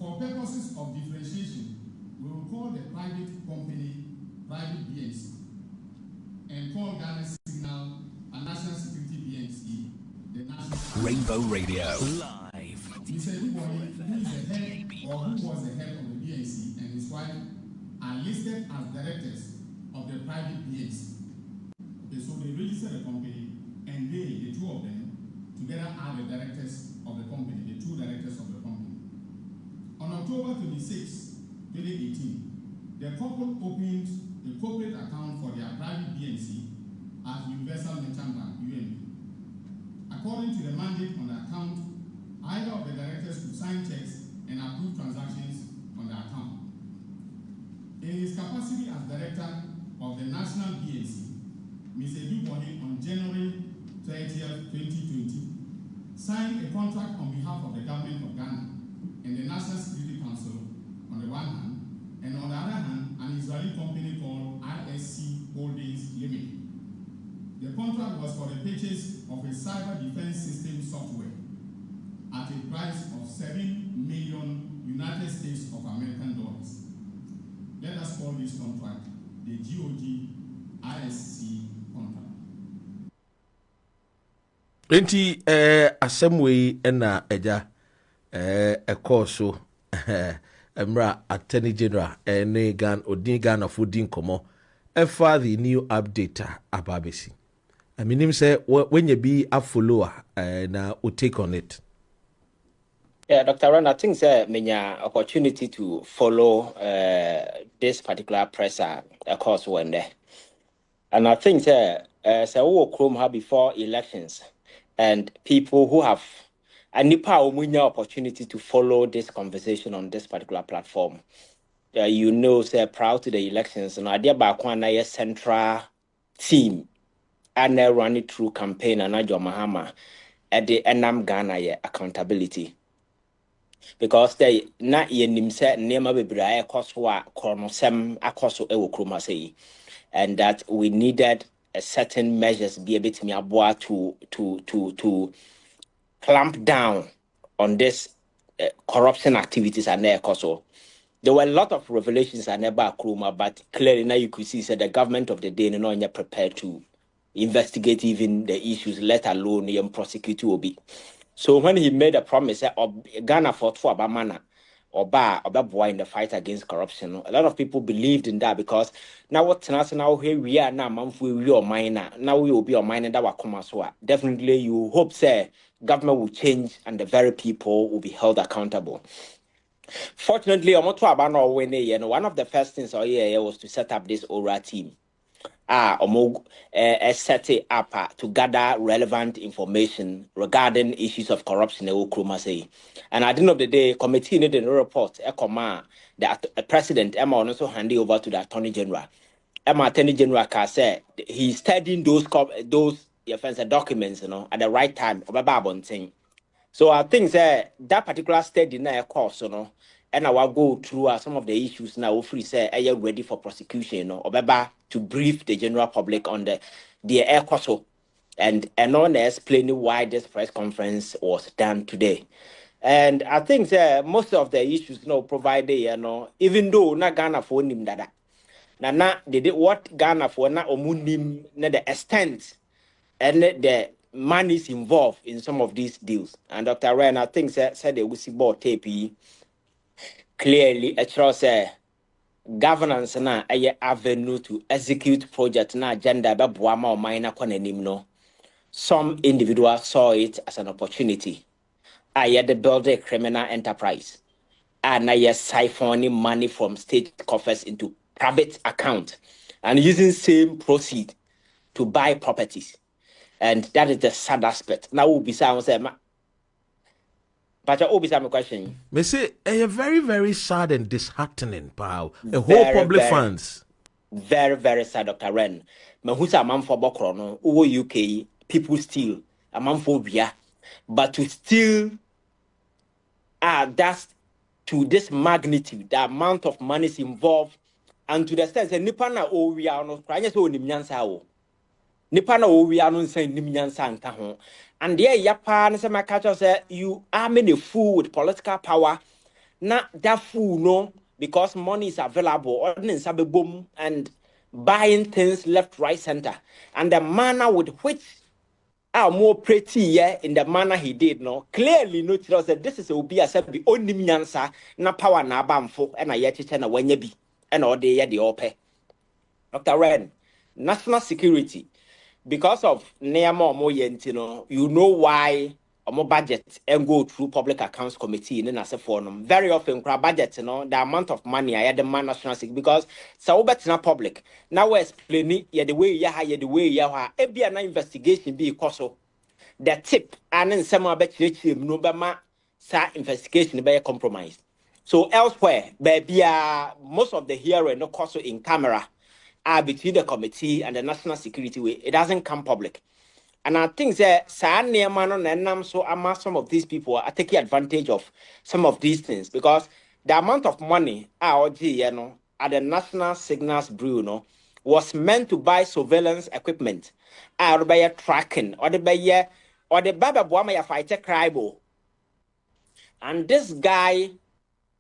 For purposes of differentiation, we will call the private company private BNC and call Ghana Signal and National Security BNC the National Rainbow Radio Live. Mr. Adu Boahen, who is the head or who was the head of the BNC, and his wife are listed as directors of the private BNC. Okay, so they register the company, and they, the two of them, together are the directors of the company, the two directors of the company. On October 26, 2018, the couple opened a corporate account for their private BNC at Universal Merchant Bank, UMB. According to the mandate on the account, either of the directors could sign checks and approve transactions on the account. In his capacity as director of the National BNC, Mr. Adu Boahen on January 30th, 2020, signed a contract on behalf of the government of Ghana and the National Security Council on the one hand, and on the other hand, an Israeli company called ISC Holdings Limited. The contract was for the purchase of a cyber defense system software at a price of $7 million United States of American dollars. Let us call this contract the GOG ISC contract. Enti assembly na eja ekoso Emra Attorney General ne Gan Odin Ghana for din komo efa the new update ababesi. I mean say when you be a follower na we take on it. Yeah, Dr. Ron, I think that many opportunity to follow this particular presser course one day. And I think that so Chrome have before elections and people who have a opportunity to follow this conversation on this particular platform. You know, say prior to the elections, and idea back one a central team and they run it through campaign and Ajo Mahama at the Enam Ghana accountability. Because they not yen set nema bebrae koswa kronosem akoso ewo kroma say, and that we needed a certain measures be a bit me aboa to clamp down on this corruption activities and there koso. There were a lot of revelations and about kroma, but clearly now you could see that the government of the day no not prepared to investigate even the issues, let alone prosecute will be. So when he made a promise that Ghana fought for Abamana or Boy in the fight against corruption, a lot of people believed in that because now what now here we are now, we are minor. Now we will be on minor that will come as well. Definitely you hope say government will change and the very people will be held accountable. Fortunately, one of the first things was to set up this ORA team. Set it up to gather relevant information regarding issues of corruption. And at the end of the day, committee needed a report. The president Emma also handed over to the attorney general. Attorney general said he's studying those documents, at the right time. So I think that particular study na course, and I will go through some of the issues now. Free say, are you ready for prosecution? To brief the general public on the air course, and on explaining why this press conference was done today. And I think that most of the issues, provided, even though na Ghana for him that, na did what Ghana for na omunim na the extent and the money involved in some of these deals. And Dr. Ryan, I think said the whistleblower tape clearly across governance na a avenue to execute project na agenda ba boama o minor konanim no. Some individuals saw it as an opportunity. The build a criminal enterprise. And siphoning money from state coffers into private account and using same proceed to buy properties. And that is the sad aspect. Now we'll be saying, but I always have a question. Me say, very, very sad and disheartening, pal. The whole public funds. Very, very sad, Dr. Ren. Me who's a man for Bokrono, over UK, people steal, a man for Via. But to steal, that's to this magnitude, the amount of money is involved, and to the extent that Nipana o we are not crying, so Nimyansa. Nipana o we are not saying Nimyansa and and there, Japan, you arming a fool with political power. na that fool no because money is available ordinance boom and buying things left right center and the manner with which are more pretty in the manner he did no clearly notice that this is will be a sabi only nyansa na power na bamfo and a yet na wanya bi and all day the ope Dr. Ren national security because of Neamo Moyentino, you know why our budget and go through public accounts committee in as a forum. Very often, budget, the amount of money I had the man national security because so that's not public. Now we're explaining the way you hire the way you are. If an investigation be coso, the tip and then some about no bama sa investigation be compromised. So elsewhere, baby, most of the hearing no coso in camera. Between the committee and the national security way, it doesn't come public. And I think that some of these people are taking advantage of some of these things because the amount of money at the National Signals Bureau was meant to buy surveillance equipment, or buy tracking, or the Baba Boama fighter crime. And this guy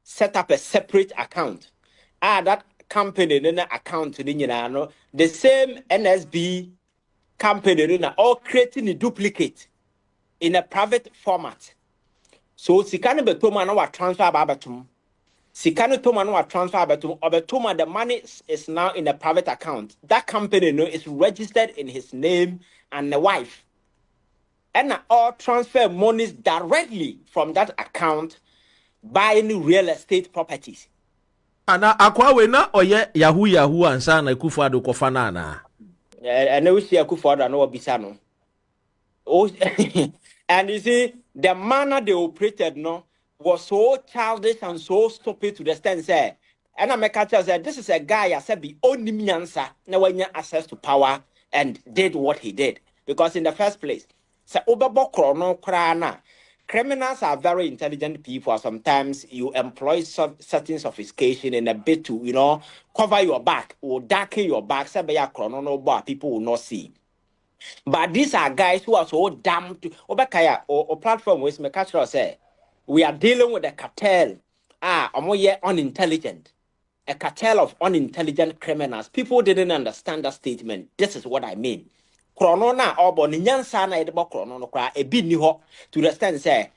set up a separate account. That company in the account the same NSB company all creating a duplicate in a private format. So Sikano Betoma no transfer babatum. Sikano Toma no transfer babatum or Betoma the money is now in a private account. That company is registered in his name and the wife. And all transfer monies directly from that account buying real estate properties. Ana akwawe na oye yahoo ansa na Akuffo Addo kofana na and we see Akuffo Addo no bisano. Oh, and you see the manner they operated was so childish and so stupid to the extent say and I make tell say this is a guy I said be only nyansa na wanya access to power and did what he did because in the first place say obabokro no kra na criminals are very intelligent people. Sometimes you employ certain sophistication in a bit to, cover your back or darken your back. People will not see. But these are guys who are so damn to or platform with Mekatro say we are dealing with a cartel. Unintelligent. A cartel of unintelligent criminals. People didn't understand that statement. This is what I mean. Chronona obo ni nyansa na edebo chrono kra ebi ni ho to the stand say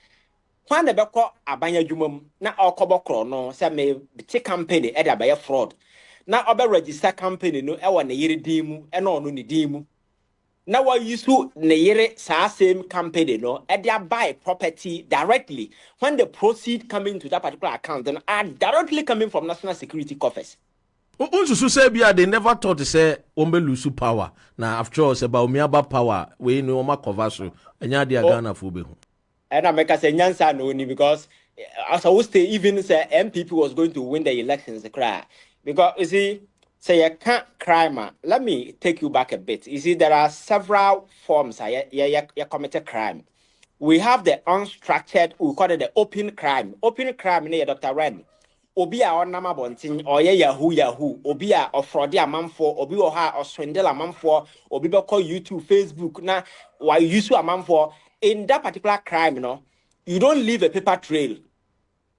when the beko abanya dwumam na okobo chrono say me ti company e da baye fraud na obe register company no e wo ne yire din mu e na ono ne din mu na wa use ne yire sa same company no e dia buy property directly when the proceed coming to that particular account then are directly coming from national security coffers. Unsusu say bia they never thought to say ombe lose power. Now after all say ba omiaba power we no ma cover so enya dia Ghana fo be hu. And I make us say nyansa no ni because as I would say even say MPP was going to win the elections the cry because you see say you can't crime. Let me take you back a bit. You see there are several forms you committed crime. We have the unstructured, we call it the open crime. Open crime near Dr. Ren. Obi a onama bontin oye yahoo obi a ofrode amanfo obi o ha oswindel amanfo obi be call YouTube Facebook na why use amanfo in that particular crime you don't leave a paper trail.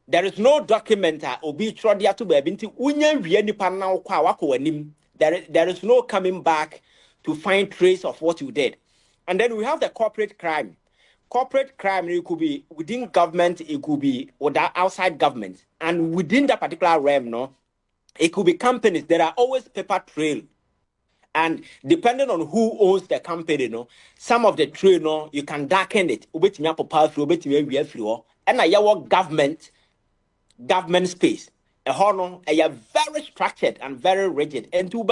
There is no document obi trodia to be binti unya wie nipa na kwa wako wanim. There is no coming back to find trace of what you did. And then we have the corporate crime. Corporate crime, it could be within government, it could be outside government. And within that particular realm, it could be companies that are always paper trail. And depending on who owns the company, some of the trail, you can darken it. And I government space. A very structured and very rigid. And you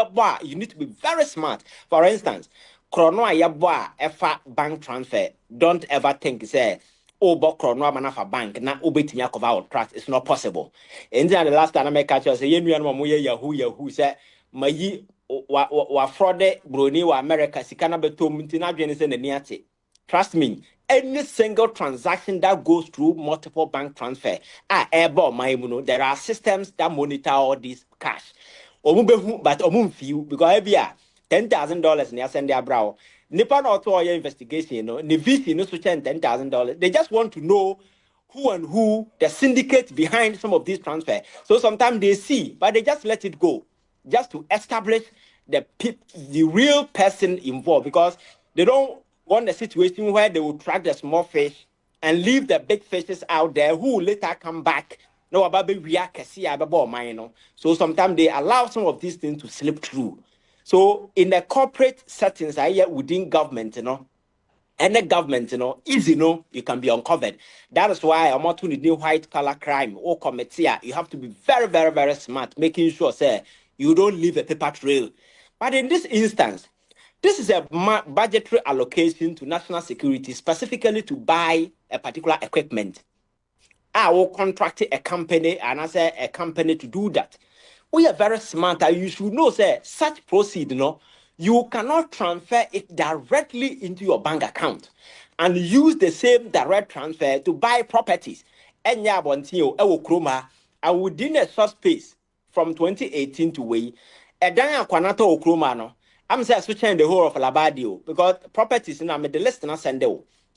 need to be very smart. For instance, Chrono ayabwa efa bank transfer. Don't ever think say chrono manafa bank na ubetinya cover our trust. It's not possible. And then the last time I make catch say yenu anu mo yahoo say mayi wa fraud broni wa America sikana betom ntina dwene say nani ate. Trust me, any single transaction that goes through multiple bank transfer there are systems that monitor all this cash. But few because $10,000 in send their brow. Nippon auto investigation, ni VC no $10,000. They just want to know who and who the syndicate behind some of these transfers. So sometimes they see, but they just let it go, just to establish the real person involved, because they don't want a situation where they will track the small fish and leave the big fishes out there who will later come back. No, so sometimes they allow some of these things to slip through. So in the corporate settings, within government, any government, easy, you can be uncovered. That is why I'm not doing white collar crime or committee. You have to be very, very, very smart, making sure, say, you don't leave a paper trail. But in this instance, this is a budgetary allocation to national security, specifically to buy a particular equipment. I will contract a company, and I say a company to do that. We are very smart. You should know, say, such proceed, you cannot transfer it directly into your bank account and use the same direct transfer to buy properties. And within a short space from 2018 to way, I'm saying switching the whole of Labadio because properties in the list not send.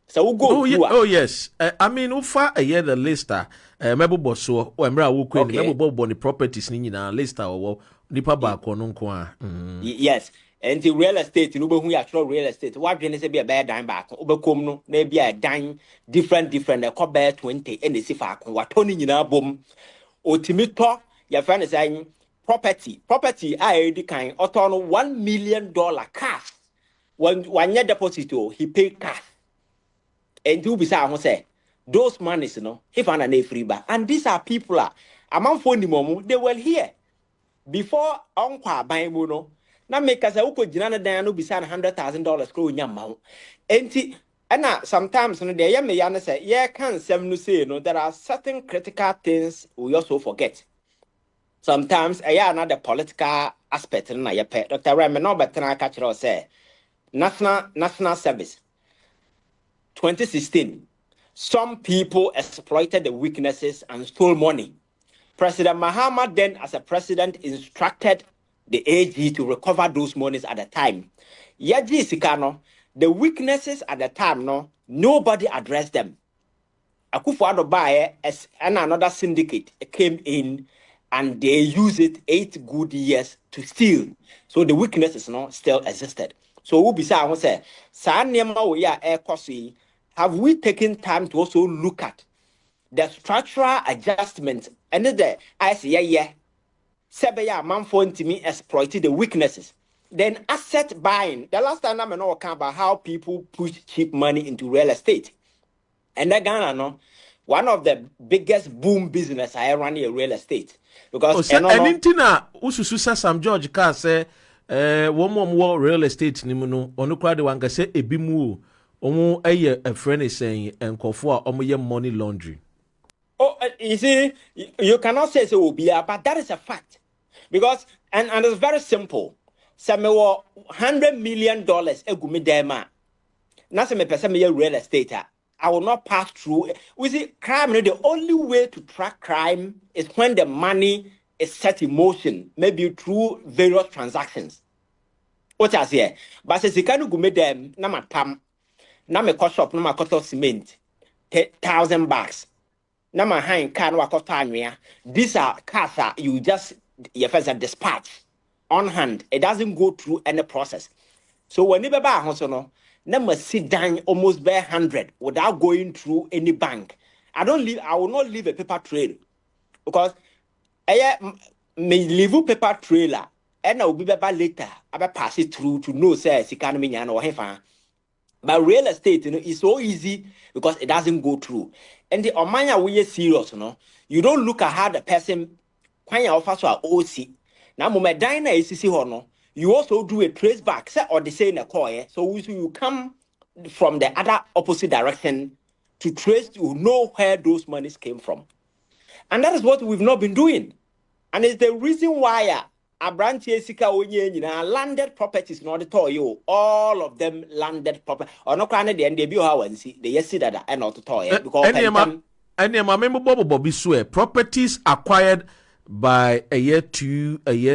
So we'll go through. Oh yes. I mean, ufa a year the lister. Mebo bosso. O emra wo kwen. Mebo bobo ni properties ni na lister o nipa ba ko no nko a. Yes. And the real estate, you know, we actual real estate. What can say be a bad dime back? Overcome no, maybe a dime different. A couple 20 and the sifa. What Tony in our boom. Ultimate your friend is saying property. I kind of $1 million cash. One year deposit, he paid cash. And to be say, those monies, he found a free bar. And these are people, among phone the moment, they were here. Before Uncle buying mono, now make us a uko jinana dano beside $100,000 grow in your mouth. And sometimes the young man say, yeah, can't say, there are certain critical things we also forget. Sometimes another political aspect in your pet. Dr. Raymond, no, but I catch it say national service. 2016, some people exploited the weaknesses and stole money. President Mahama then, as a president, instructed the AG to recover those monies at the time. Yaji Sikano, the weaknesses at the time, nobody addressed them. Akuffo Addo and another syndicate came in and they used it 8 good years to steal. So the weaknesses still existed. So we'll be saying, have we taken time to also look at the structural adjustments? And I say, Sebeya Manfon to me exploited the weaknesses. Then asset buying. The last time I know about how people push cheap money into real estate. And that Ghana, one of the biggest boom business I run in real estate. Because Ususa Sam George Car say one more real estate nimuno onukra de wanga say ebimu omo a friend is saying and kofo omo money laundry. Oh, you see, you cannot say so, but that is a fact. Because, and it's very simple. Some $100 million egumidema. Now, some person real estate. I will not pass through. We see crime. The only way to track crime is when the money is set in motion, maybe through various transactions. What I say, but since you can't go them, na my tam, na my cost shop, na my cost of cement, $1,000. Na my hand car no cost time. These are cars that you just your first dispatch on hand. It doesn't go through any process. So when you buy a house, never sit down almost by 100 without going through any bank. I will not leave a paper trail because I may leave a paper trailer and I will be back later. I will pass it through to know say economy or hefa. But real estate, is so easy because it doesn't go through. And the Omanya we are serious, you don't look at how the person when you offer to OC. Now, moment diner is you also do a trace back, or the same call. So you come from the other opposite direction to trace to know where those monies came from. And that is what we've not been doing. And it's the reason why a branch landed properties in order to you, all of them landed property. Or no kind of the end and see the yes that and not to toy because properties acquired by a year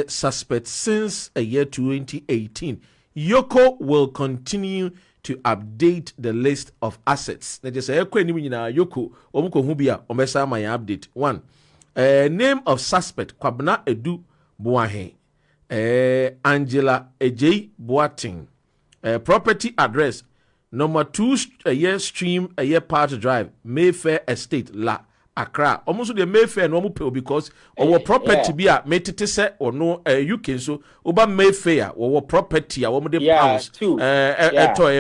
suspect since a year 2018. Yoko will continue to update the list of assets. Na just say ekwa ni nyina yoko omuko hu bia omesa my update. 1. Name of suspect Kwabena Adu Boahen. Angela Eii Boahen. Property address number 2 year stream a year part drive Mayfair Estate La Accra. Almost the Mayfair no pay because our property be a metete se or no UK so oba Mayfair or property our de pounds to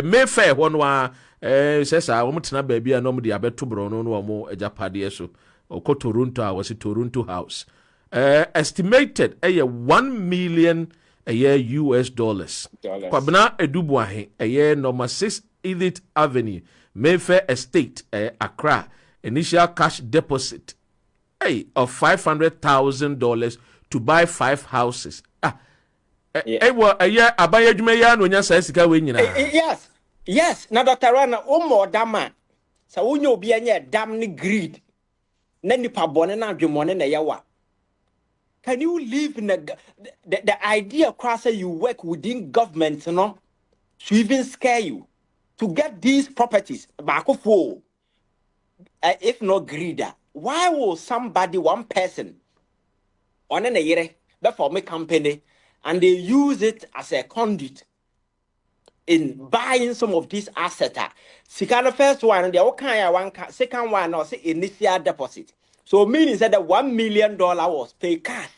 Mayfair one wa says I want to baby and normally abeto brono no more a japade so or Toronto was it Toronto house estimated a 1 million a year US dollars. Kwabena Adu Boahen a year number 6 Elite Avenue Mayfair Estate Accra. Initial cash deposit of $500,000 to buy 5 houses. Yes. Now, Dr. Rana, more dama. So, when you be a damn greed, then you pabon and you money na yawa. Can you live in the idea across you work within government, you know, to even scare you to get these properties back of all? If not greeder, why will somebody, one person, on a year, form a company, and they use it as a conduit in buying some of these assets? See, the first one, the one, second one, or say initial deposit. So meaning that the $1 million was paid cash.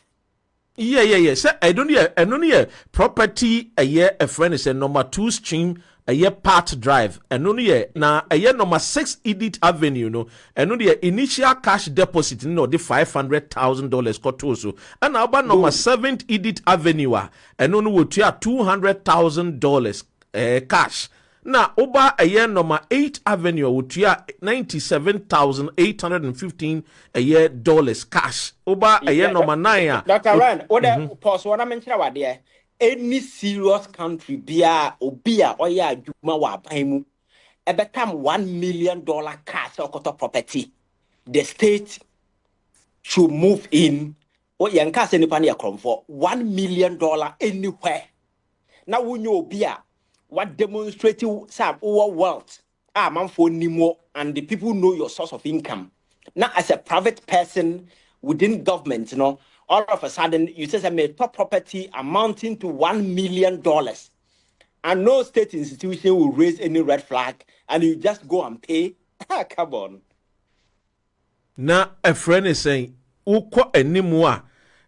Yeah. Sir, I don't hear property a year a friend is a number 2 stream. A year part drive, and only na a year number 6 Edith Avenue, no, and only initial cash deposit, no, the $500,000 kotoso, and now about number 7th Edith Avenue, and only would $200,000 cash. Now, over a year number 8 Avenue would $97,815 a year dollars cash. Over a year number 9. Dr. Ryan, what pause what I mentioned about there. Any serious country bia or ya juma wa paimu ebekam $1 million cash or property, the state should move in or yanka senipani a for $1 million anywhere. Now we know bia what demonstrating some our wealth man for nimo and the people know your source of income. Now as a private person within government, you know, all of a sudden, you say a top property amounting to $1 million, and no state institution will raise any red flag, and you just go and pay. Come on. Now, a friend is saying, "Uko enimwa,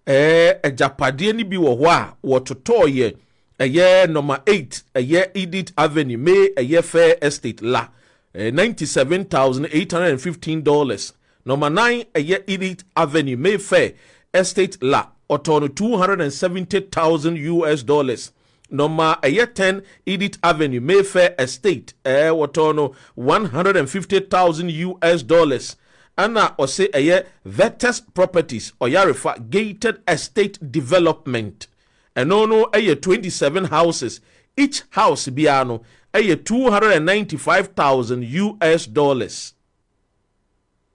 a Japadi ni bi wo to toye, a year number 8, a year Edith Avenue, May, a year Fair Estate La, $97,815. Number 9, a year Edith Avenue, May Fair Estate La, otono $270,000 US dollars. Number a year 10 Edith Avenue Mayfair Estate otono $150,000 US dollars. Anna or say a year Vetus Properties or Yarifa Gated Estate Development. And no a year 27 houses. Each house biano a year $295,000 US dollars.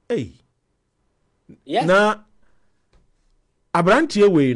Hey. Yes. Na Abrantie we